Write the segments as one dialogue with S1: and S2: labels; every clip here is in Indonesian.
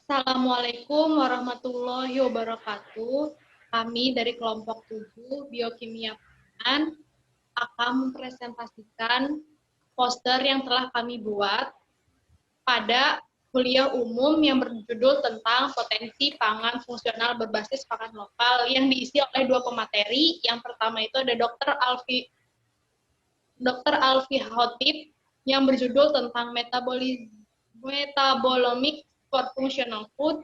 S1: Assalamualaikum warahmatullahi wabarakatuh. Kami dari kelompok 7 Biokimia Pangan akan mempresentasikan poster yang telah kami buat pada kuliah umum yang berjudul tentang potensi pangan fungsional berbasis pakan lokal yang diisi oleh dua pemateri. Yang pertama itu ada Dr. Alfi Hotip yang berjudul tentang metabolomics for functional food,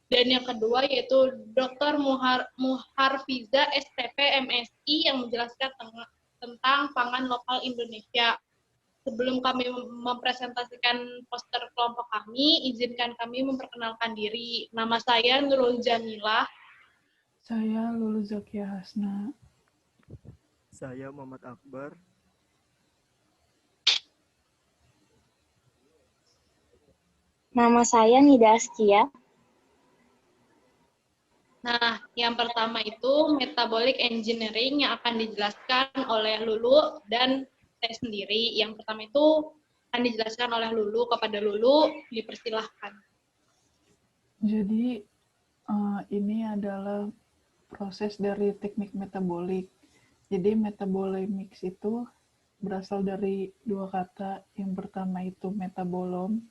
S1: dan yang kedua yaitu Dr. Muharfiza STP MSI yang menjelaskan tentang pangan lokal Indonesia. Sebelum kami mempresentasikan poster kelompok kami, izinkan kami memperkenalkan diri. Nama saya Nurul Jamilah.
S2: Saya Lulu Zakia Hasna.
S3: Saya Muhammad Akbar.
S4: Nama saya Nida Askia.
S1: Nah, yang pertama itu metabolic engineering yang akan dijelaskan oleh Lulu dan saya sendiri. Yang pertama itu akan dijelaskan oleh Lulu. Kepada Lulu, dipersilahkan.
S2: Jadi, ini adalah proses dari teknik metabolik. Jadi, metabolomics itu berasal dari dua kata. Yang pertama itu metabolom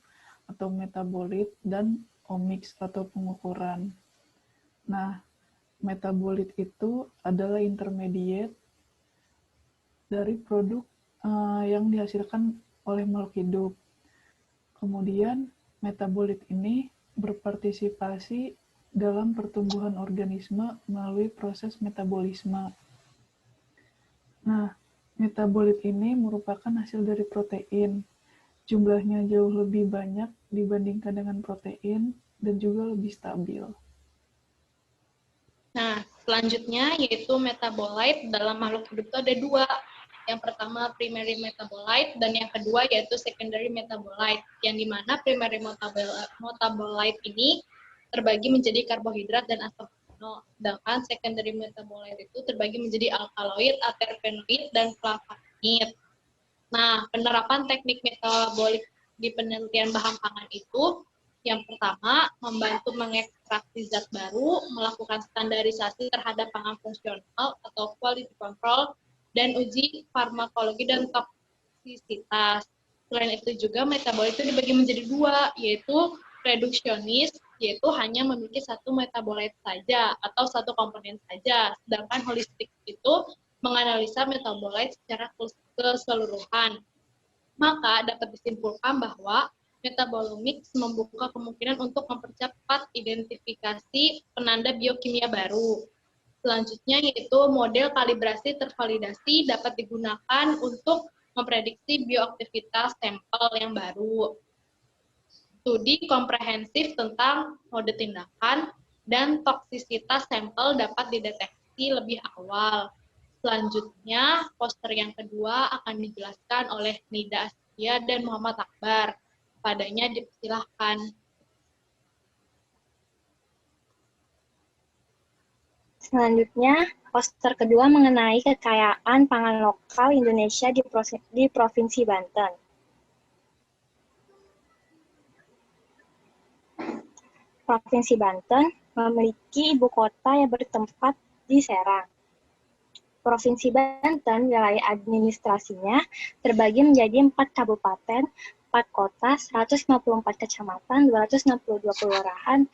S2: atau metabolit dan omics atau pengukuran. Nah, metabolit itu adalah intermediate dari produk yang dihasilkan oleh makhluk hidup. Kemudian, metabolit ini berpartisipasi dalam pertumbuhan organisme melalui proses metabolisme. Nah, metabolit ini merupakan hasil dari protein. Jumlahnya jauh lebih banyak dibandingkan dengan protein dan juga lebih stabil.
S1: Nah, selanjutnya yaitu metabolite. Dalam makhluk hidup itu ada dua. Yang pertama primary metabolite dan yang kedua yaitu secondary metabolite. Yang dimana primary metabolite ini terbagi menjadi karbohidrat dan asam amino. Sedangkan secondary metabolite itu terbagi menjadi alkaloid, aterpenoid, dan flavonoid. Nah, penerapan teknik metabolik di penelitian bahan pangan itu yang pertama, membantu mengekstraksi zat baru, melakukan standarisasi terhadap pangan fungsional atau quality control, dan uji farmakologi dan toksisitas. Selain itu juga metabolit itu dibagi menjadi dua, yaitu reduksionis, yaitu hanya memiliki satu metabolit saja atau satu komponen saja. Sedangkan holistik itu menganalisa metabolit secara keseluruhan. Maka dapat disimpulkan bahwa metabolomics membuka kemungkinan untuk mempercepat identifikasi penanda biokimia baru. Selanjutnya yaitu model kalibrasi tervalidasi dapat digunakan untuk memprediksi bioaktivitas sampel yang baru. Studi komprehensif tentang mode tindakan dan toksisitas sampel dapat dideteksi lebih awal. Selanjutnya, poster yang kedua akan dijelaskan oleh Nida Askia dan Muhammad Akbar. Padanya dipersilahkan.
S4: Selanjutnya, poster kedua mengenai kekayaan pangan lokal Indonesia di Provinsi Banten. Provinsi Banten memiliki ibu kota yang bertempat di Serang. Provinsi Banten, wilayah administrasinya terbagi menjadi 4 kabupaten, 4 kota, 154 kecamatan, 262 kelurahan,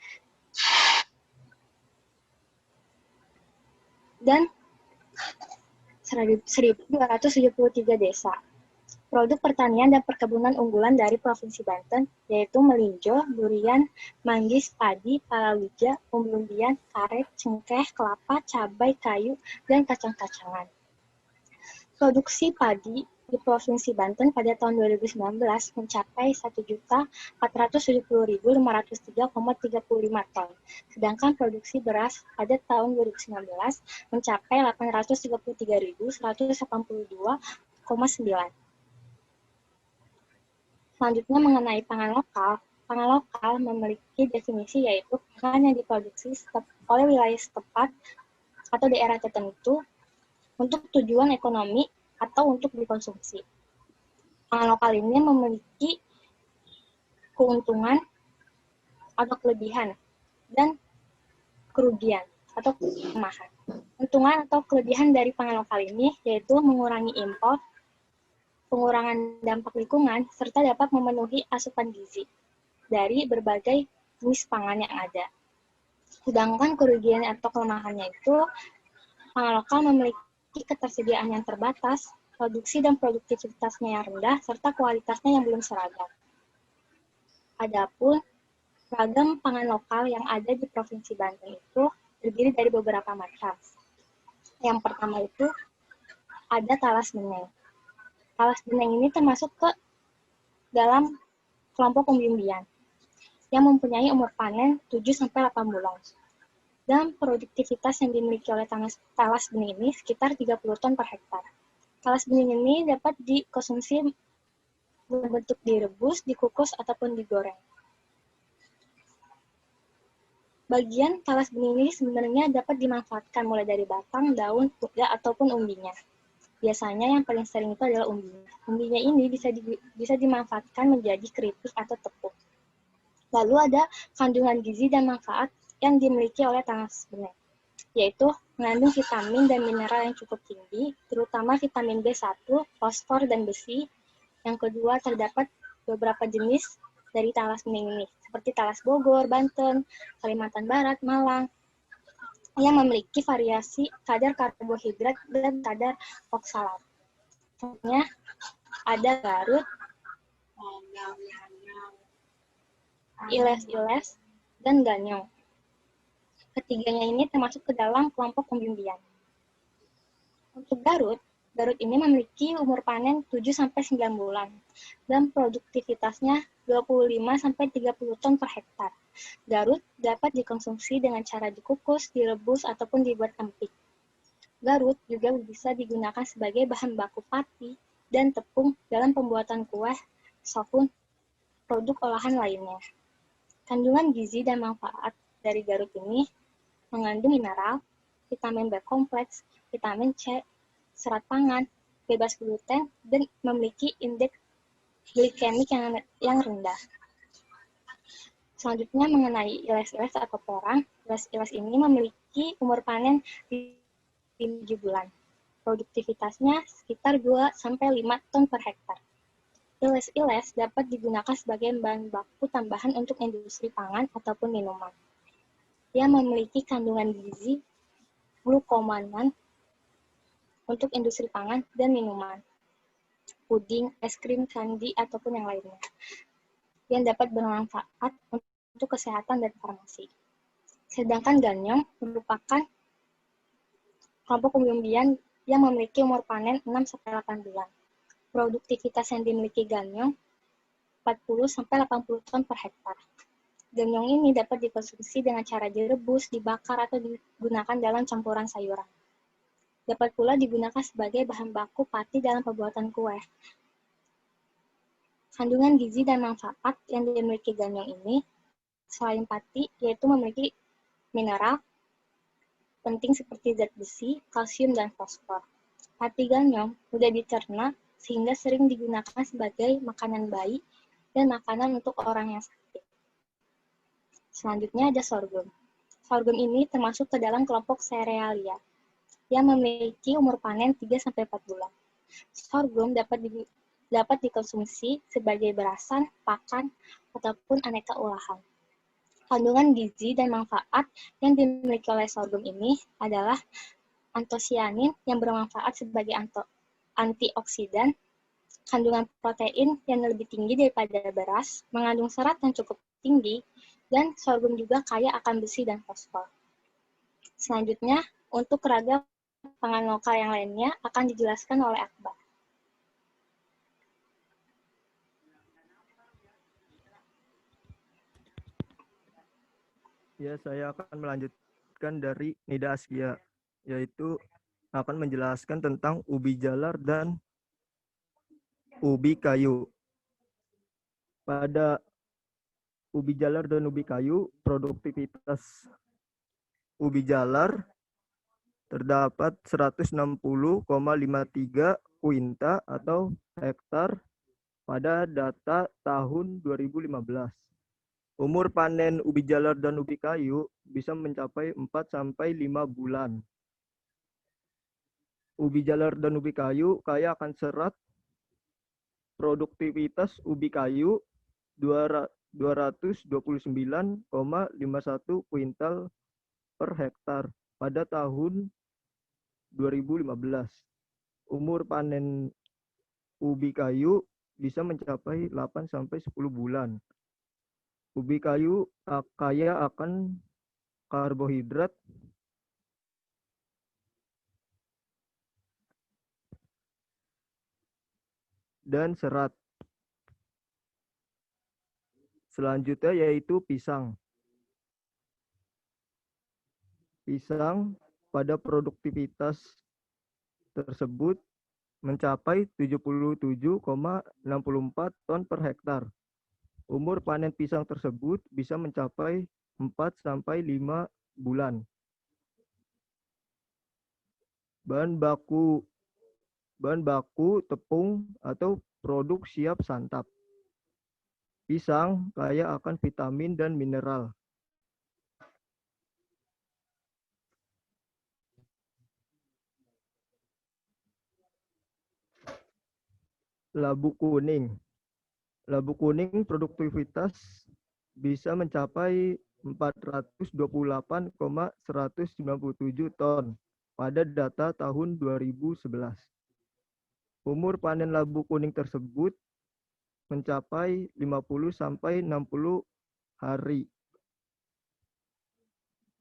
S4: dan 1.273 desa. Produk pertanian dan perkebunan unggulan dari Provinsi Banten yaitu melinjo, durian, manggis, padi, palawija, umbi-umbian, karet, cengkeh, kelapa, cabai, kayu, dan kacang-kacangan. Produksi padi di Provinsi Banten pada tahun 2019 mencapai 1.470.503,35 ton, sedangkan produksi beras pada tahun 2019 mencapai 833.182,9. Selanjutnya mengenai pangan lokal. Pangan lokal memiliki definisi yaitu pangan yang diproduksi oleh wilayah setempat atau daerah tertentu untuk tujuan ekonomi atau untuk dikonsumsi. Pangan lokal ini memiliki keuntungan atau kelebihan dan kerugian atau kelemahan. Keuntungan atau kelebihan dari pangan lokal ini yaitu mengurangi impor, pengurangan dampak lingkungan, serta dapat memenuhi asupan gizi dari berbagai jenis pangan yang ada. Sedangkan kerugian atau kelemahannya itu, pangan lokal memiliki ketersediaan yang terbatas, produksi dan produktivitasnya yang rendah, serta kualitasnya yang belum seragam. Adapun ragam pangan lokal yang ada di Provinsi Banten itu terdiri dari beberapa macam. Yang pertama itu ada talas beneng. Talas beneng ini termasuk ke dalam kelompok umbi-umbian yang mempunyai umur panen 7-8 bulan. Dan produktivitas yang dimiliki oleh talas bening ini sekitar 30 ton per hektar. Talas bening ini dapat dikonsumsi berbentuk direbus, dikukus, ataupun digoreng. Bagian talas bening ini sebenarnya dapat dimanfaatkan mulai dari batang, daun, kuda, ataupun umbinya. Biasanya yang paling sering itu adalah umbinya. Umbinya ini bisa dimanfaatkan menjadi keripik atau tepung. Lalu ada kandungan gizi dan manfaat yang dimiliki oleh talas bening, yaitu mengandung vitamin dan mineral yang cukup tinggi, terutama vitamin B1, fosfor, dan besi. Yang kedua, terdapat beberapa jenis dari talas bening ini, seperti talas Bogor, Banten, Kalimantan Barat, Malang, yang memiliki variasi kadar karbohidrat dan kadar oksalat. Contohnya ada Garut, Iles-Iles, dan Ganyong. Ketiganya ini termasuk ke dalam kelompok umbi-umbian. Untuk Garut ini memiliki umur panen 7-9 bulan dan produktivitasnya 25-30 ton per hektar. Garut dapat dikonsumsi dengan cara dikukus, direbus, ataupun dibuat empik. Garut juga bisa digunakan sebagai bahan baku pati dan tepung dalam pembuatan kue, maupun produk olahan lainnya. Kandungan gizi dan manfaat dari Garut ini mengandung mineral, vitamin B kompleks, vitamin C, serat pangan, bebas gluten, dan memiliki indeks glikemik yang rendah. Selanjutnya mengenai iles-iles atau porang, iles-iles ini memiliki umur panen 7 bulan. Produktivitasnya sekitar 2-5 ton per hektar. Iles-iles dapat digunakan sebagai bahan baku tambahan untuk industri pangan ataupun minuman. Ia memiliki kandungan gizi, glukomanan untuk industri pangan dan minuman, puding, es krim, kandi, ataupun yang lainnya, yang dapat bermanfaat untuk kesehatan dan farmasi. Sedangkan ganyong merupakan kelompok umbi-umbian yang memiliki umur panen 6-8 bulan. Produktivitas yang dimiliki ganyong 40-80 ton per hektar. Ganyong ini dapat dikonsumsi dengan cara direbus, dibakar, atau digunakan dalam campuran sayuran. Dapat pula digunakan sebagai bahan baku pati dalam pembuatan kue. Kandungan gizi dan manfaat yang dimiliki ganyong ini, selain pati, yaitu memiliki mineral penting seperti zat besi, kalsium, dan fosfor. Pati ganyong mudah dicerna sehingga sering digunakan sebagai makanan bayi dan makanan untuk orang yang sakit. Selanjutnya ada sorghum. Sorghum ini termasuk ke dalam kelompok serealia yang memiliki umur panen 3-4 bulan. Sorghum dapat dikonsumsi sebagai berasan, pakan, ataupun aneka olahan. Kandungan gizi dan manfaat yang dimiliki oleh sorghum ini adalah antosianin yang bermanfaat sebagai antioksidan, kandungan protein yang lebih tinggi daripada beras, mengandung serat yang cukup tinggi, dan sorghum juga kaya akan besi dan fosfor. Selanjutnya, untuk ragam pangan lokal yang lainnya akan dijelaskan oleh Akbar.
S3: Ya, saya akan melanjutkan dari Nida Askia, yaitu akan menjelaskan tentang ubi jalar dan ubi kayu. Pada ubi jalar dan ubi kayu, produktivitas ubi jalar terdapat 160,53 kuinta atau hektar pada data tahun 2015. Umur panen ubi jalar dan ubi kayu bisa mencapai 4-5 bulan. Ubi jalar dan ubi kayu kaya akan serat. Produktivitas ubi kayu 229,51 kuintal per hektar pada tahun 2015. Umur panen ubi kayu bisa mencapai 8-10 bulan. Ubi kayu kaya akan karbohidrat dan serat. Selanjutnya yaitu pisang. Pisang pada produktivitas tersebut mencapai 77,64 ton per hektar. Umur panen pisang tersebut bisa mencapai 4-5 bulan. Bahan baku tepung atau produk siap santap. Pisang kaya akan vitamin dan mineral. Labu kuning. Labu kuning produktivitas bisa mencapai 428,197 ton pada data tahun 2011. Umur panen labu kuning tersebut mencapai 50-60 hari.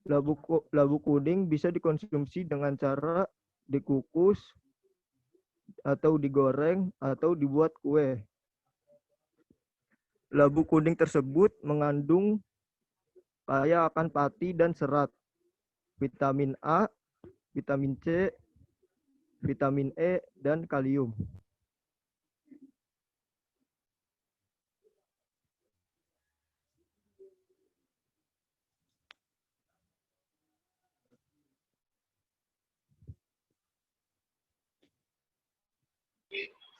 S3: Labu kuning bisa dikonsumsi dengan cara dikukus atau digoreng atau dibuat kue. Labu kuning tersebut mengandung kaya akan pati dan serat, vitamin A, vitamin C, vitamin E, dan kalium.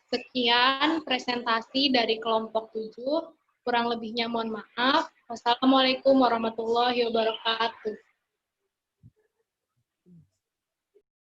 S1: Sekian presentasi dari kelompok 7. Kurang lebihnya mohon maaf. Wassalamualaikum warahmatullahi wabarakatuh.